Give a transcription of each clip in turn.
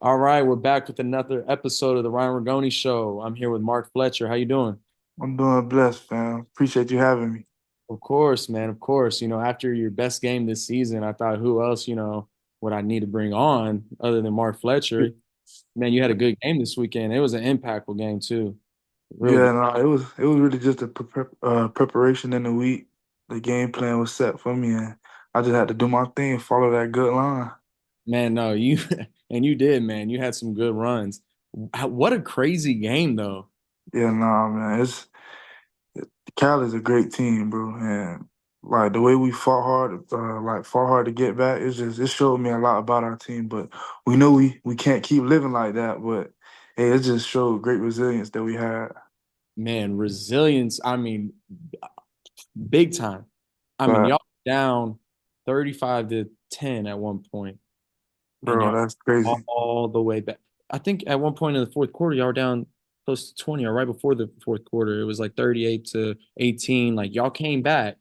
All right, we're back with another episode of the Ryan Ragone Show. I'm here with Mark Fletcher. How you doing? I'm doing blessed, fam. Appreciate you having me. Of course, man. Of course. After your best game this season, I thought who else, would I need to bring on other than Mark Fletcher? Man, you had a good game this weekend. It was an impactful game too. Real good. Yeah, no, it was really just a preparation in the week. The game plan was set for me, and I just had to do my thing, follow that good line. Man, no, you and you did, man. You had some good runs. What a crazy game though. Yeah, nah, man, Cal is a great team, bro, and like the way we fought hard to get back. It showed me a lot about our team, but we know we can't keep living like that. But hey, it just showed great resilience that we had. Man, resilience, big time. But Y'all down 35 to 10 at one point, and bro, y'all that's crazy. all the way back. I think at one point in the fourth quarter, y'all were down close to 20, or right before the fourth quarter, it was like 38 to 18. Like y'all came back.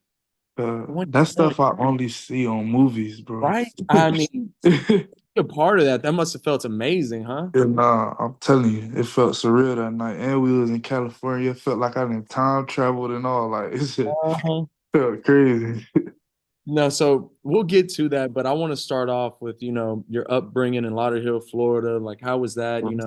One That point, stuff I only see on movies, bro. right? A part of that. That must have felt amazing, huh? And I'm telling you, it felt surreal that night. And we was in California. It felt like I did time traveled and all. Like it just Uh-huh. felt crazy. No, so we'll get to that, but I want to start off with, your upbringing in Lauderhill, Florida. Like, how was that? Did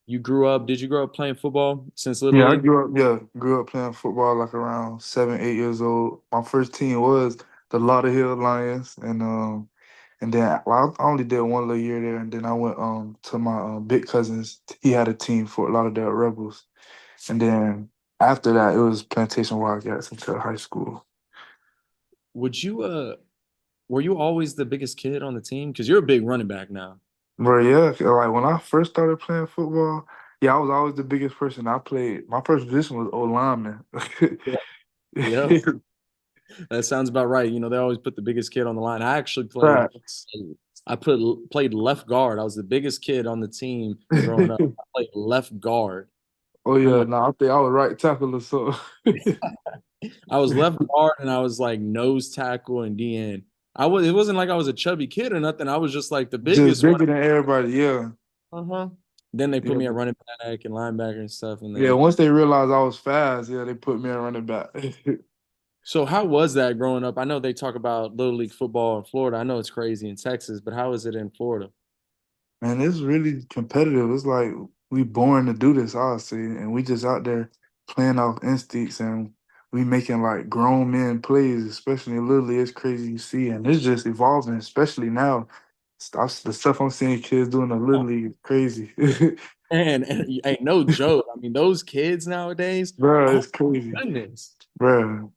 you grow up playing football since Little Yeah, I League? grew up playing football like around 7, 8 years old. My first team was the Lauderhill Lions, and then well, I only did one little year there, and then I went to my big cousin's. He had a team, Fort Lauderdale Rebels, and then after that it was Plantation Wildcats until high school. Would you were you always the biggest kid on the team? Because you're a big running back now. But yeah, like when I first started playing football, yeah, I was always the biggest person. I played. My first position was O lineman. Yeah. Yep. That sounds about right. They always put the biggest kid on the line. I actually played Facts. I played left guard. I was the biggest kid on the team growing up. I played left guard. Oh I'm yeah, like no, I think I was right tackle or so. I was left guard and I was like nose tackle and DN. It wasn't like I was a chubby kid or nothing. I was just like the Just biggest one. bigger than everybody. Yeah, Uh-huh. Then they put yeah, me at running back and linebacker and stuff. And yeah. then Once they realized I was fast, yeah, they put me at running back. so how was that growing up? I know they talk about Little League football in Florida. I know it's crazy in Texas, but how is it in Florida? Man, it's really competitive. It's like we born to do this, honestly, and we just out there playing off instincts and we making like grown men plays, especially in Little League. It's crazy to see, and it's just evolving, especially now. The stuff I'm seeing kids doing in Little League is crazy. And hey, no joke. Those kids nowadays, Bro, oh it's crazy. my goodness. Bro,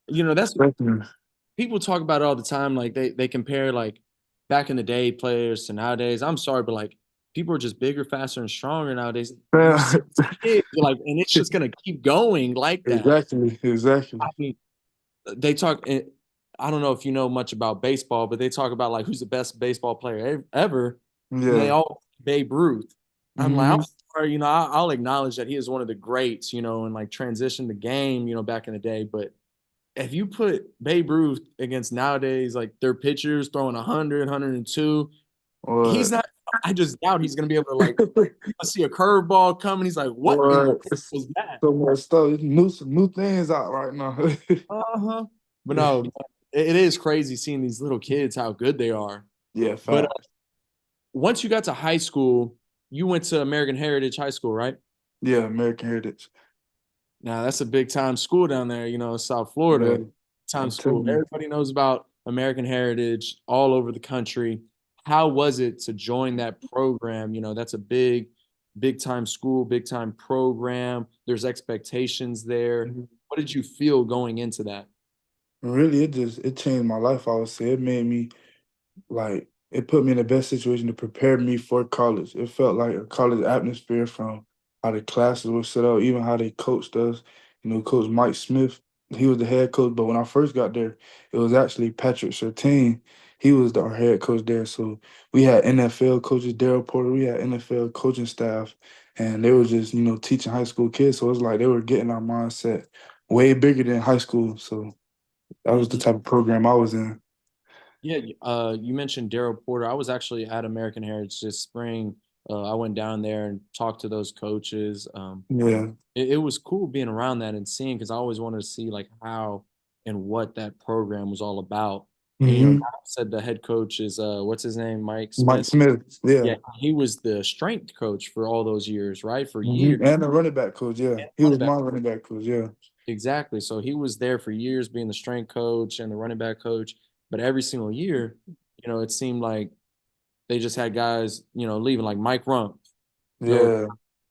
That's especially, people talk about it all the time. Like they compare like back in the day players to nowadays. I'm sorry, but like people are just bigger, faster, and stronger nowadays. You bro. see kids, like, and it's just gonna keep going like that. Exactly. I mean, they talk. I don't know if you know much about baseball, but they talk about like who's the best baseball player ever, and they Yeah. all Babe Ruth. I'm like, I'm Hmm. sorry, I'll acknowledge that he is one of the greats, and like transition the game, back in the day. But if you put Babe Ruth against nowadays, like their pitchers throwing 100, 102, he's What? not. I just doubt he's gonna be able to like see a curveball coming. He's like, what in the What? world It's was that? so much stuff. It's new things out right now. Uh-huh. But no, it is crazy seeing these little kids how good they are. Yeah, But fact. once you got to high school, you went to American Heritage High School, right? Yeah, American Heritage. Now that's a big time school down there, South Yeah, Florida. Time I'm school. telling you. Everybody knows about American Heritage all over the country. How was it to join that program? That's a big time school, big time program. There's expectations there. Mhm. What did you feel going into that? Really, it changed my life. I would say it made me like it put me in the best situation to prepare me for college. It felt like a college atmosphere from how the classes were set up, even how they coached us. Coach Mike Smith, he was the head coach, but when I first got there, it was actually Patrick Surtain. He was our head coach there. So we had NFL coaches, Daryl Porter, we had NFL coaching staff, and they were just, teaching high school kids. So it's like they were getting our mindset way bigger than high school. So that was the Mhm. type of program I was in. Yeah, you mentioned Daryl Porter. I was actually at American Heritage this spring. I went down there and talked to those coaches. Yeah. It was cool being around that and seeing because I always wanted to see like how and what that program was all about. And Hmm. now said the head coach is what's his name, Mike Mike Smith. Smith. Yeah. Yeah, he was the strength coach for all those years, right? For Hmm. years, And the running back coach. Yeah. and He running was back. my running back coach. Yeah. Exactly. So he was there for years being the strength coach and the running back coach. But every single year, it seemed like they just had guys, leaving like Mike Rump goes, Yeah.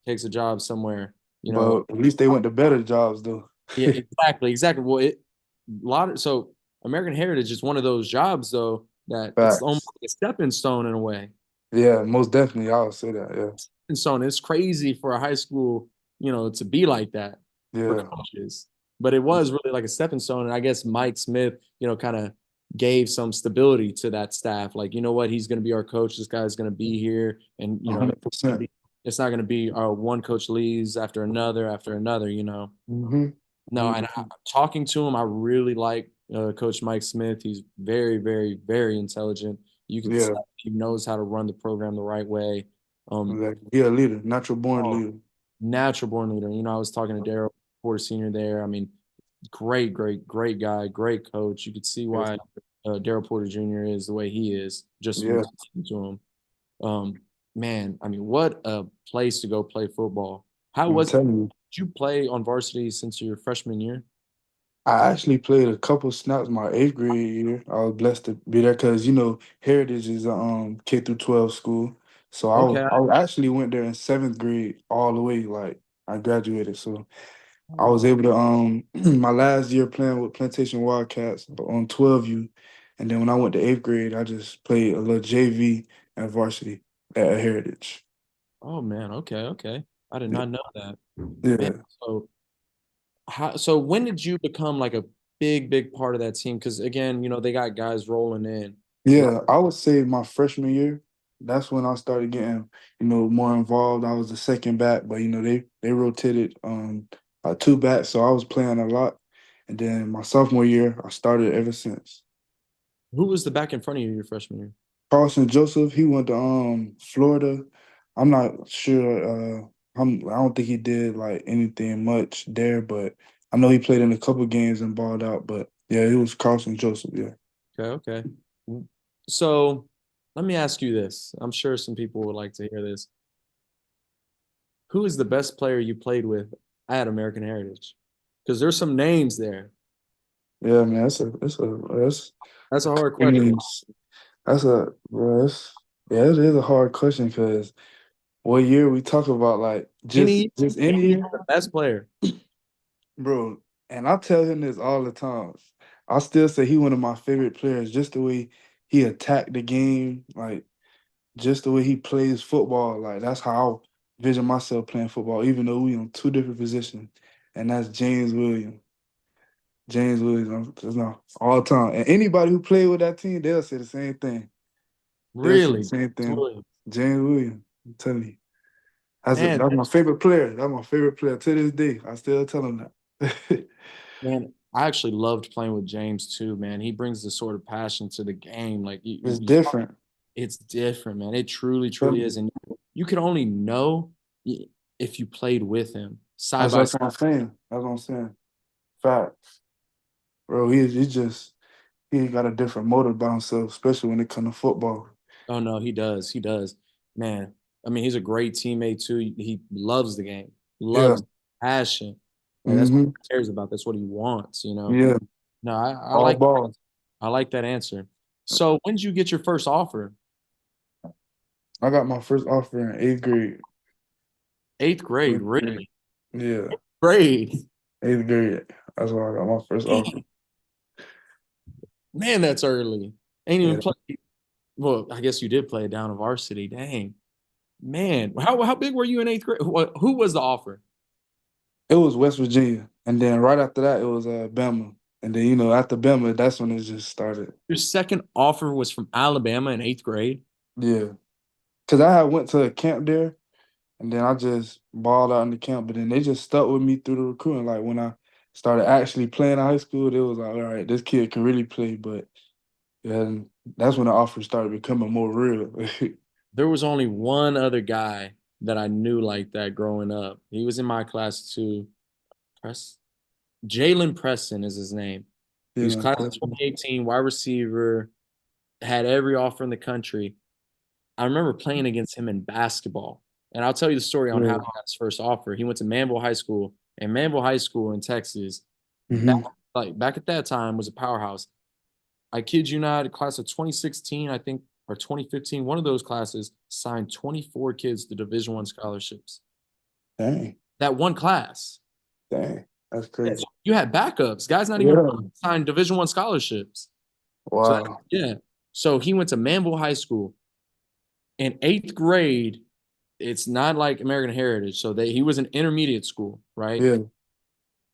takes a job somewhere, you know. But at least they went to better jobs though. Yeah, exactly, exactly. Well, so American Heritage is one of those jobs though that it's almost Facts. like a stepping stone in a way. Yeah, most definitely. I would say that. Yeah. And so it's crazy for a high school, to be like that for Yeah. coaches. But it was really like a stepping stone. And I guess Mike Smith, kind of gave some stability to that staff. Like, you know what, he's going to be our coach. This guy's going to be here, and 100%. it's not going to be one coach leaves after another. Mm-hmm. No, and talking to him, I really like Coach Mike Smith. He's very, very, very intelligent. You could Yeah. tell he knows how to run the program the right way. Um, Exactly. He a leader, natural born oh, leader. natural born leader. I was talking to Daryl Porter Sr. there. I mean, great, great, great guy, great coach. You could see Yeah. why Daryl Porter Jr. is the way he is just Yeah. listening to him. Um, man, I mean, what a place to go play football. How I'm was it? telling you. Did you play on varsity since your freshman year? I actually played a couple snaps my eighth grade year. I was blessed to be there because Heritage is a K through 12 school. So Okay. I actually went there in seventh grade all the way. Like I graduated, so I was Oh, able to my last year playing with Plantation Wildcats on 12U, and then when I went to eighth grade, I just played a little JV at varsity at Heritage. oh man. Okay, okay. I did Yeah, not know that. Man, yeah. so when did you become like a big, big part of that team? Because again, they got guys rolling in. Like, Yeah, I would say my freshman year, that's when I started getting, more involved. I was the second back, but they rotated two backs, so I was playing a lot. And then my sophomore year, I started ever since. who was the back in front of you your freshman year? Carlson Joseph, he went to Florida. I'm not sure I don't think he did like anything much there, but I know he played in a couple games and balled out. But yeah, it was Carlson Joseph, yeah. Okay, okay. So let me ask you this. I'm sure some people would like to hear this. Who is the best player you played with at American Heritage? Because there's some names there. Yeah, man, that's That's a hard I question. mean, that's a bro, yeah, it is a hard question because what year we talk about like Any, just any any year, best player. bro. And I tell him this all the time. I still say he one of my favorite players, just the way he attacked the game, like just the way he plays football. Like that's how I vision myself playing football, even though we on two different positions. And that's James Williams. James Williams, that's not all the time. And anybody who played with that team, they'll say the same thing. They'll say the Really? same thing. Williams. James Williams, I'm telling you. Man, That's my favorite player. That's my favorite player to this day. I still tell him that. man, I actually loved playing with James too, man. He brings this sort of passion to the game. Like It's different. it's different, man. It truly, Tell truly is. me. And you could only know if you played with him side by That's side. what I'm saying. That's what I'm saying. Facts. Bro, he got a different motive about himself, especially when it comes to football. Oh no, he does. He does. Man, I mean, he's a great teammate too. He loves the game, Yeah. loves passion. Like that's what Hmm. he cares about. That's what he wants. Yeah. No, I All like ball. I like that answer. So when did you get your first offer? I got my first offer in eighth grade. Eighth grade, Eighth grade. really? Yeah. Grade. Eighth grade. That's why I got my first offer. Man, that's early. Ain't even Yeah. play. Well, I guess you did play down a varsity. Dang. Man, how big were you in eighth grade? Who was the offer? It was West Virginia. And then right after that it was Bama. And then, after Bama, that's when it just started. Your second offer was from Alabama in eighth grade. Yeah. Cause I had went to a camp there and then I just balled out in the camp, but then they just stuck with me through the recruiting. Like when I started actually playing in high school, they was like, all right, this kid can really play. But yeah, that's when the offers started becoming more real. There was only one other guy that I knew like that growing up. He was in my class too. Press Jalen Preston is his name. He was Feeling class of pressure. 2018, wide receiver, had every offer in the country. I remember playing against him in basketball. And I'll tell you the story on how he Yeah. got his first offer. He went to Manville High School, and Manville High School in Texas, back Hmm. back at that time, was a powerhouse. I kid you not, a class of 2016, I think, or 2015, one of those classes signed 24 kids to Division I scholarships. Dang, That one class. dang, that's Yes. crazy. You had backups, guys not even Yeah. signed Division I scholarships. So Wow. yeah. So he went to Manville High School in eighth grade. It's not like American Heritage. So he was in intermediate school, right? Yeah.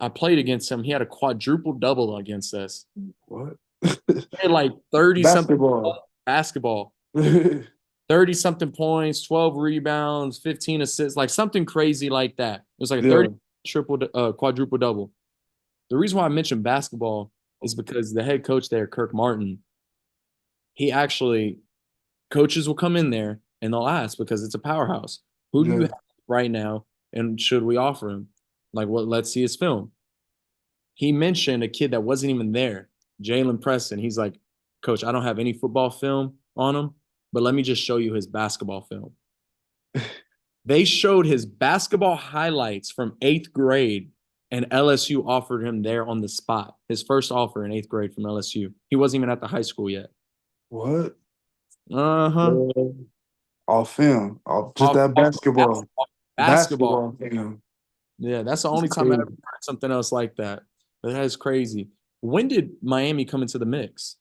I played against him. He had a quadruple double against us. What? He had like 30 something Basketball. basketball, Yeah. 30 something points, 12 rebounds, 15 assists, like something crazy like that. It was like a 30 quadruple double. The reason why I mentioned basketball is because the head coach there, Kirk Martin, he actually coaches will come in there and they'll ask because it's a powerhouse. Who do you Yeah. have right now, and should we offer him? Like, what? Let's see his film. He mentioned a kid that wasn't even there, Jalen Preston. He's like, Coach, I don't have any football film on him, but let me just show you his basketball film. They showed his basketball highlights from eighth grade, and LSU offered him there on the spot. His first offer in eighth grade from LSU. He wasn't even at the high school yet. What? Uh huh. Yeah. Off film. Off just Off, that off, basketball. basketball. Basketball film. Yeah, that's the It's only time I ever crazy. heard something else like that. But that is crazy. When did Miami come into the mix?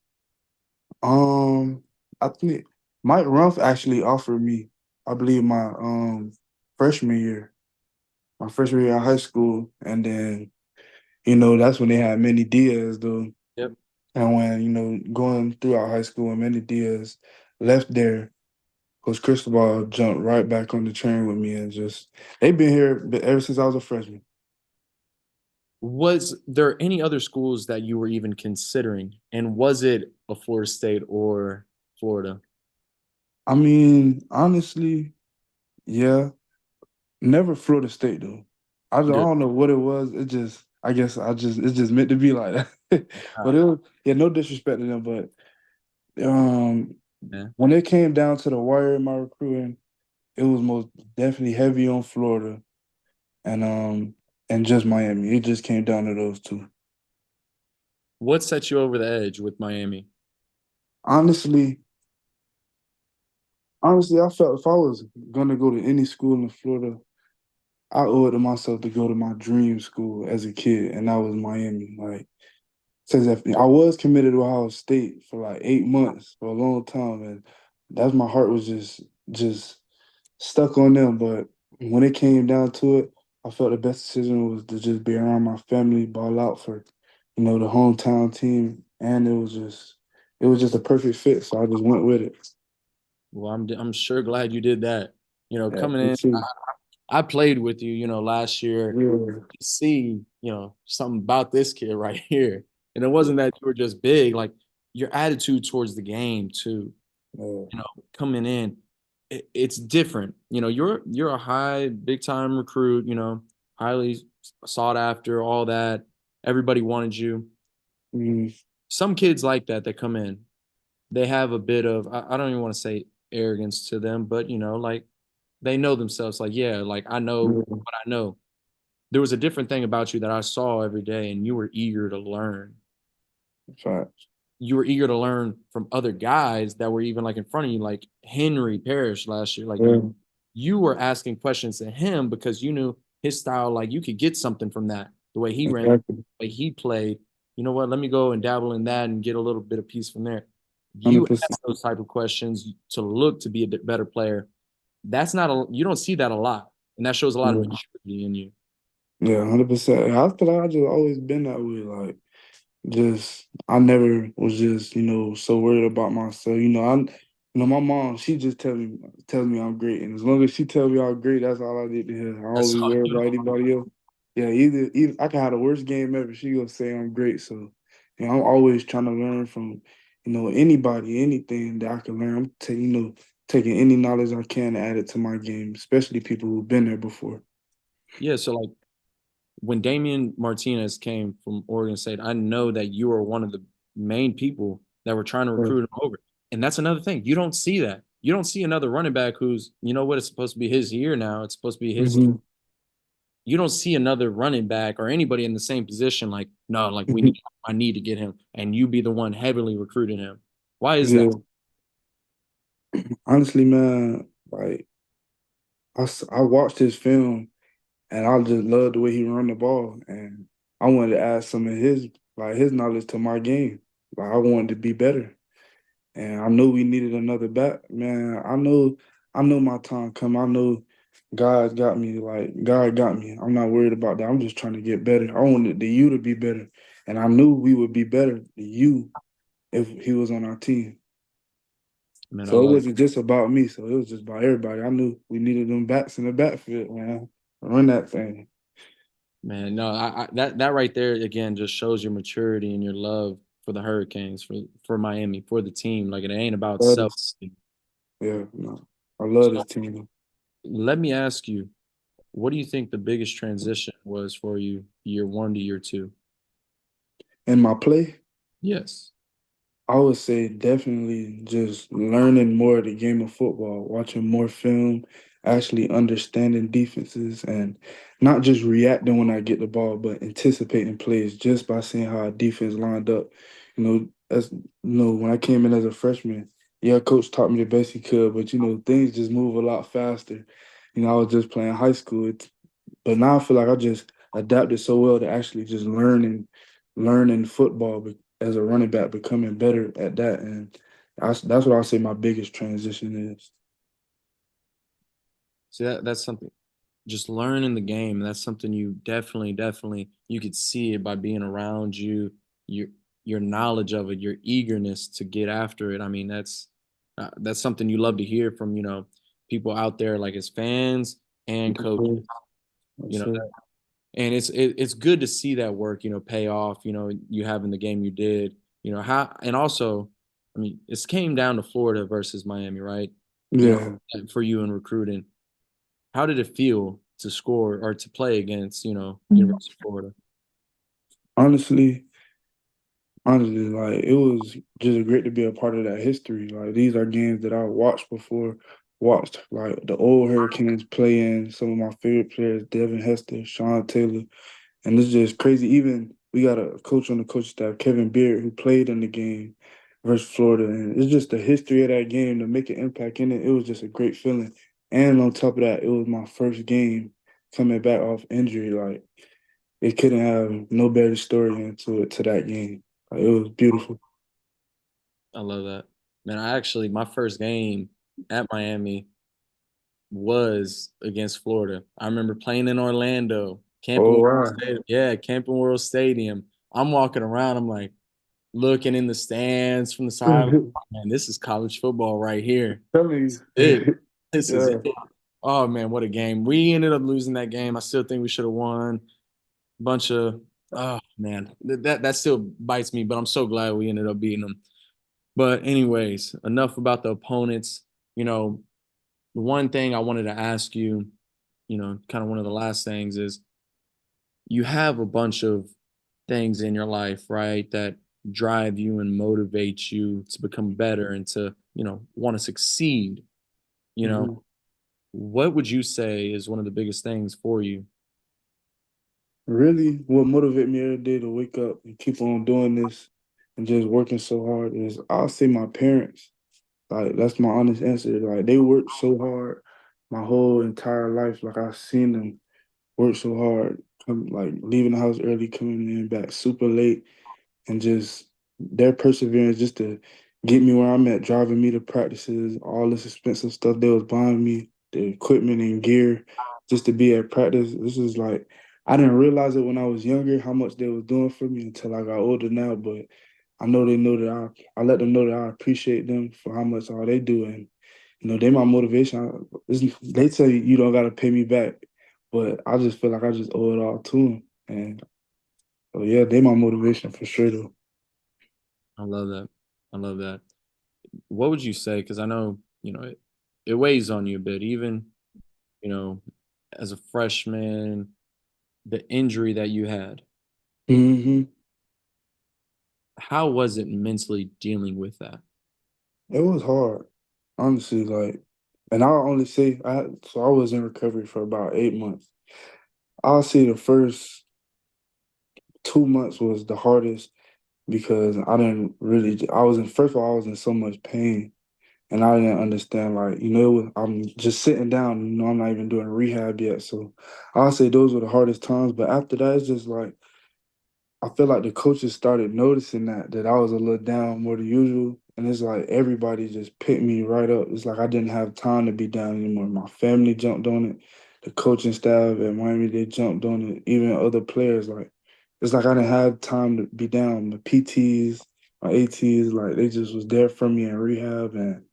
Um, I think Mike Rumph actually offered me, I believe freshman year, my freshman year of high school, and then that's when they had Manny Diaz though. Yep. And when going throughout high school, and Manny Diaz left there, Coach Cristobal jumped right back on the train with me, and just they've been here ever since I was a freshman. Was there any other schools that you were even considering? And was it a Florida State or Florida? I mean, honestly, yeah, never Florida State though. I Good. don't know what it was. It just, I guess, it's just meant to be like that. All But it was, yeah, no disrespect to them, but um, right, when it came down to the wire in my recruiting, it was most definitely heavy on Florida and um and just Miami. It just came down to those two. what set you over the edge with Miami? Honestly, honestly, I felt if I was gonna go to any school in Florida, I owe it to myself to go to my dream school as a kid, and that was Miami. Like, says if I was committed to Ohio State for like 8 months for a long time, and that's my heart was just stuck on them. But when it came down to it, I felt the best decision was to just be around my family, ball out for, the hometown team, and it was just a perfect fit. So I just went with it. Well, I'm sure glad you did that. Yeah, Coming me in, too. I played with you, last year. Yeah, To see, something about this kid right here. And it wasn't that you were just big, like your attitude towards the game too, yeah, you know, coming in, it's different. You're a high, big time recruit, highly sought after, all that. Everybody wanted you. mm, Some kids like that come in. They have a bit of I don't even want to say arrogance to them, but like they know themselves, like, yeah, like I know yeah, what I know. There was a different thing about you that I saw every day, and you were eager to learn. facts. You were eager to learn from other guys that were even like in front of you, like Henry Parrish last year. Like Yeah, you were asking questions to him because you knew his style, like you could get something from that, the way he ran, exactly. the way he played. You know what? Let me go and dabble in that and get a little bit of piece from there. You 100%. ask those type of questions to look to be a better player. That's not you don't see that a lot, and that shows a lot of Yeah, maturity in you. yeah, 100%. I feel like I just always been that way. Like, just I never was just so worried about myself. My mom she just tells me I'm great, and as long as she tells me I'm great, that's all I need to hear. I don't That's be all worried you about anybody else. Yeah, either I can have the worst game ever. She gonna say I'm great. So, I'm always trying to learn from anybody, anything that I can learn. I'm taking any knowledge I can to add it to my game, especially people who've been there before. Yeah, so like when Damian Martinez came from Oregon State, I know that you were one of the main people that were trying to Yeah. recruit him over. And that's another thing. You don't see that. You don't see another running back who's, you know what, it's supposed to be his year now. It's supposed to be his. Hmm. You don't see another running back or anybody in the same position like, no, like I need to get him, and you be the one heavily recruiting him. Why is that? Yeah, honestly, man, like I watched his film and I just loved the way he run the ball, and I wanted to add some of his knowledge to my game. Like I wanted to be better, and I knew we needed another back. Man, I know my time come. I know God got me. Like God got me. I'm not worried about that. I'm just trying to get better. I wanted the U to be better, and I knew we would be better, the U, if he was on our team. Man, I So it love. wasn't just about me. So it was just about everybody. I knew we needed them backs in the backfield, man. Run that thing. Man, no, that right there again just shows your maturity and your love for the Hurricanes, for Miami, for the team. Like it ain't about Love self. this. Yeah, no. I love So this team. let me ask you, what do you think the biggest transition was for you year one to year two? And my play, Yes. I would say definitely just learning more of the game of football, watching more film, actually understanding defenses, and not just reacting when I get the ball, but anticipating plays just by seeing how our defense lined up. When I came in as a freshman, yeah, coach taught me the best he could, but things just move a lot faster. I was just playing high school. But now I feel like I just adapted so well to actually just learning football as a running back, becoming better at that, and that's what I say my biggest transition is. See that's something. Just learning the game. That's something you definitely you could see it by being around you, your your knowledge of it, your eagerness to get after it. I mean, that's something you love to hear from, people out there like as fans and Yes, coaches, sir. you Yes, know. sir. And it's good to see that work, pay off, you having the game you did, how and also, I mean, it came down to Florida versus Miami, right? You Yeah. know, for you in recruiting. How did it feel to score or to play against, University of Florida? Honestly, honestly, like it was just great to be a part of that history. Like these are games that I watched before, watched like the old Hurricanes playing some of my favorite players, Devin Hester, Sean Taylor. And it's just crazy. Even we got a coach on the coach staff, Kevin Beard, who played in the game versus Florida. And it's just the history of that game to make an impact in it. It was just a great feeling. And on top of that, it was my first game coming back off injury. Like it couldn't have no better story into it to that game. Like, it was beautiful. I love that. Man, my first game at Miami was against Florida. I remember playing in Orlando, Camping Oh World wow. Stadium. Yeah, Camping World Stadium. I'm walking around, I'm like looking in the stands from the side. Man, this is college football right here. Telling It. you. This is Yeah. it. Oh man, what a game. We ended up losing that game. I still think we should have won. Bunch of oh man, that still bites me, but I'm so glad we ended up beating them. But anyways, enough about the opponents. The one thing I wanted to ask you, kind of one of the last things is you have a bunch of things in your life, right, that drive you and motivate you to become better and to, want to succeed. You know, Mhm. what would you say is one of the biggest things for you? Really, what motivates me every day to wake up and keep on doing this and just working so hard is I'll say my parents. Like that's my honest answer. Like they worked so hard my whole entire life. Like I've seen them work so hard, like leaving the house early, coming in back super late, and just their perseverance just to get me where I'm at, driving me to practices, all this expensive stuff they was buying me, the equipment and gear, just to be at practice. This is like I didn't realize it when I was younger how much they was doing for me until I got older now. But I know they know that I let them know that I appreciate them for how much all they do, and they my motivation. They tell you don't gotta pay me back, but I just feel like I just owe it all to them, and so yeah, they my motivation for sure though. I love that. I love that. What would you say? Because I know, it weighs on you a bit, even, you know, as a freshman, the injury that you had. Hmm. How was it mentally dealing with that? It was hard, honestly. Like, and I'll only say so I was in recovery for about 8 months. I'll say the first 2 months was the hardest because I didn't really. I was in first of all, I was in so much pain, and I didn't understand. Like, I'm just sitting down. I'm not even doing rehab yet. So I'll say those were the hardest times. But after that, it's just like I feel like the coaches started noticing that I was a little down more than usual, and it's like everybody just picked me right up. It's like I didn't have time to be down anymore. My family jumped on it, the coaching staff at Miami they jumped on it, even other players. Like it's like I didn't have time to be down. My PTs, my ATs, like they just was there for me in rehab, and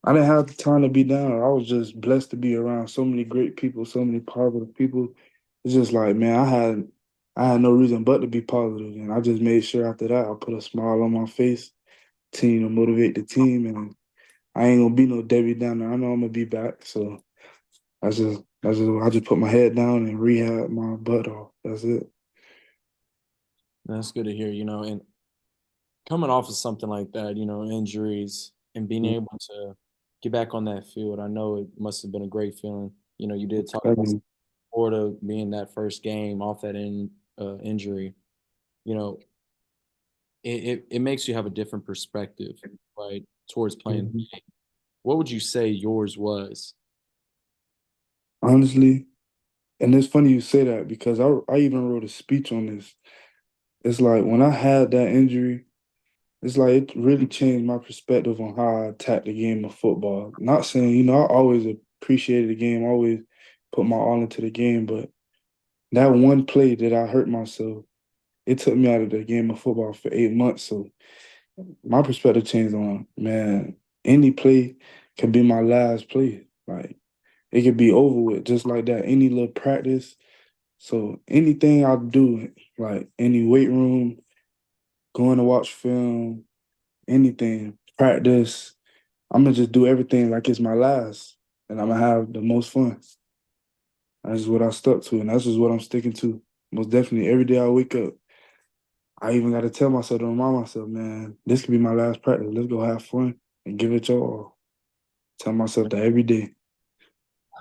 I didn't have the time to be down. I was just blessed to be around so many great people, so many positive people. It's just like, man, I had no reason but to be positive. And I just made sure after that I put a smile on my face, team to motivate the team, and I ain't gonna be no Debbie Downer. I know I'm gonna be back. So I just put my head down and rehab my butt off. That's it. That's good to hear, and coming off of something like that, injuries and being able to get back on that field, I know it must have been a great feeling. You did talk about Mhm. Florida being that first game off that injury. You know, it makes you have a different perspective, right, towards playing the Mhm. game. What would you say yours was? Honestly, and it's funny you say that because I even wrote a speech on this. It's like when I had that injury, it's like it really changed my perspective on how I attack the game of football. Not saying, I always appreciated the game, always put my all into the game, but that one play that I hurt myself, it took me out of the game of football for 8 months. So my perspective changed on, man, any play can be my last play. Like it could be over with just like that. Any little practice. So anything I do, like any weight room, going to watch film, anything, practice. I'm gonna just do everything like it's my last, and I'm gonna have the most fun. That's just what I stuck to, and that's just what I'm sticking to. Most definitely, every day I wake up, I even got to tell myself to remind myself, man, this could be my last practice. Let's go have fun and give it your all. Tell myself that every day.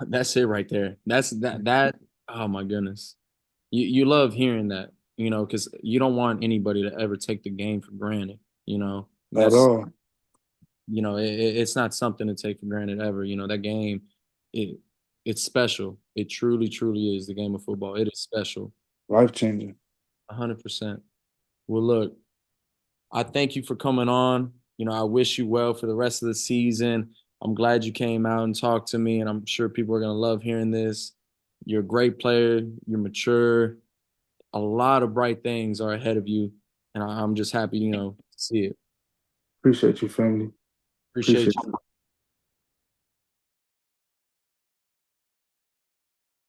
That's it right there. That. Oh my goodness, you love hearing that, because you don't want anybody to ever take the game for granted. At That's all. it's not something to take for granted ever. That game, it it's special. It truly, truly is the game of football. It is special, Life changing. 100%. Well, look, I thank you for coming on. I wish you well for the rest of the season. I'm glad you came out and talked to me, and I'm sure people are gonna love hearing this. You're a great player. You're mature. A lot of bright things are ahead of you, and I'm just happy, to see it. Appreciate you, family. Appreciate Appreciate you. you.